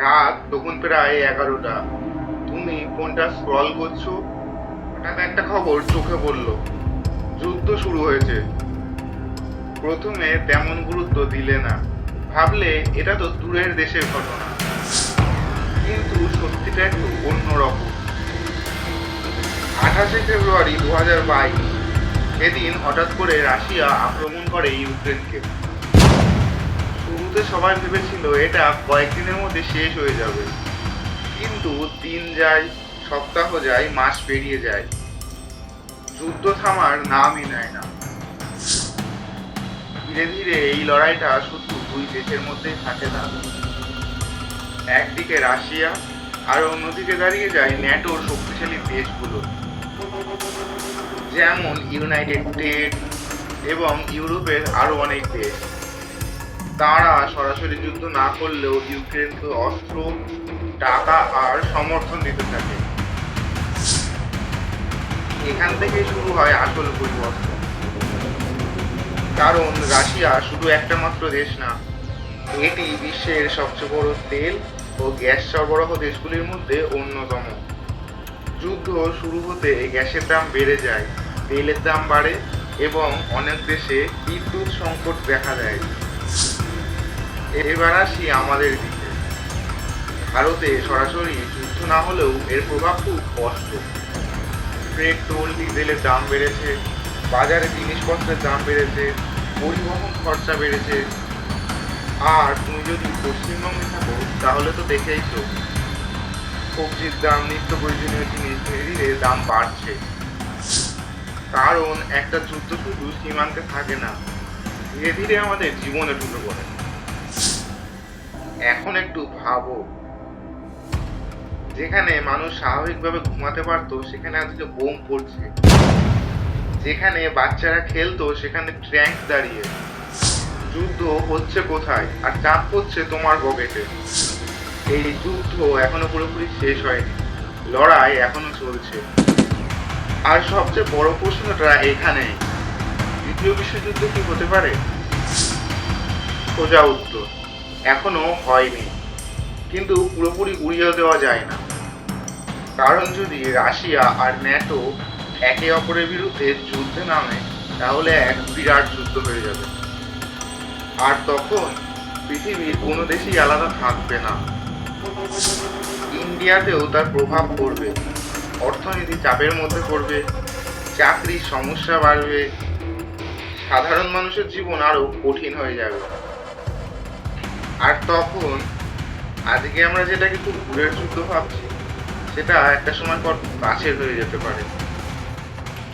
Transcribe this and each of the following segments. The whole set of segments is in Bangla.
রাত তখন প্রায় 11টা। তুমি ফোনটা স্ক্রল করছো, হঠাৎ একটা খবর চোখে পড়লো, যুদ্ধ শুরু হয়েছে। প্রথমে তেমন গুরুত্ব দিলে না, ভাবলে এটা তো দূরের দেশের ঘটনা। কিন্তু সত্যিটা একটু অন্যরকম। 28শে ফেব্রুয়ারি 2022, সেদিন হঠাৎ করে রাশিয়া আক্রমণ করে ইউক্রেনকে। শুরুতে সবাই ভেবেছিল এটা কয়েকদিনের মধ্যে শেষ হয়ে যাবে, কিন্তু দিন যায়, সপ্তাহ যায়, মাস পেরিয়ে যায়, যুদ্ধ থামার নামই নেয় না। ধীরে ধীরে এই লড়াইটা শুধু দুই দেশের মধ্যেই থাকে না, একদিকে রাশিয়া আর অন্যদিকে দাঁড়িয়ে যায় ন্যাটোর শক্তিশালী দেশগুলো, যেমন ইউনাইটেড স্টেটস এবং ইউরোপের আরো অনেক দেশ। তারা সরাসরি যুদ্ধ না করলেও ইউক্রেনকে অস্ত্র, টাকা আর সমর্থন দিতে থাকে। এখান থেকেই শুরু হয় আসল পরিবর্তন। কারণ রাশিয়া শুধু একটা মাত্র দেশ না, এটি বিশ্বের সবচেয়ে বড় তেল ও গ্যাস সরবরাহ দেশগুলির মধ্যে অন্যতম। যুদ্ধ শুরু হতে গ্যাসের দাম বেড়ে যায়, তেলের দাম বাড়ে এবং অনেক দেশে বিদ্যুৎ সংকট দেখা দেয়। এবার আসি আমাদের দিকে। ভারতে সরাসরি যুদ্ধ না হলেও এর প্রভাব খুব স্পষ্ট। পেট্রোল ডিজেলের দাম বেড়েছে, বাজারে জিনিসপত্রের দাম বেড়েছে, পরিবহন খরচা বেড়েছে। আর তুমি যদি পশ্চিমবঙ্গে থাকো তাহলে তো দেখেইছো, সবজির দাম, নিত্য প্রয়োজনীয় জিনিস ধীরে ধীরে দাম বাড়ছে। কারণ একটা যুদ্ধ শুধু সীমান্তে থাকে না, ধীরে ধীরে আমাদের জীবনে ঢুকে পড়ে। এখন একটু ভাবো, যেখানে মানুষ স্বাভাবিকভাবে ঘুমাতে পারতো সেখানে আজকে বোম পড়ছে, যেখানে বাচ্চারা খেলতো সেখানে ট্যাঙ্ক দাঁড়িয়ে। যুদ্ধ হচ্ছে কোথায় আর চাপ হচ্ছে তোমার পকেটে। এই যুদ্ধ এখনো পুরোপুরি শেষ হয়নি, লড়াই এখনো চলছে। আর সবচেয়ে বড় প্রশ্নটা এখানেই, দ্বিতীয় বিশ্বযুদ্ধ কি হতে পারে? সোজা উত্তর, এখনো হয়নি, কিন্তু পুরোপুরি উড়িয়ে দেওয়া যায় না। কারণ যদি রাশিয়া আর ন্যাটো একে অপরের বিরুদ্ধে যুদ্ধে নামে, তাহলে এক বিরাট যুদ্ধ হয়ে যাবে। আর তখন পৃথিবীর কোনো দেশই আলাদা থাকবে না। ইন্ডিয়াতেও তার প্রভাব পড়বে, অর্থনীতি চাপের মধ্যে পড়বে, চাকরির সমস্যা বাড়বে, সাধারণ মানুষের জীবন আরো কঠিন হয়ে যাবে। আর তখন আজকে আমরা যেটাকে খুব দূরের যুদ্ধ ভাবছি, সেটা একটা সময় পর কাছের হয়ে যেতে পারে।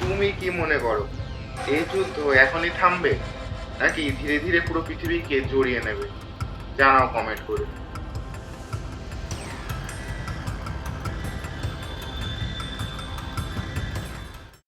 তুমি কি মনে করো, এই যুদ্ধ এখনই থামবে নাকি ধীরে ধীরে পুরো পৃথিবীকে জড়িয়ে নেবে? জানাও কমেন্ট করে।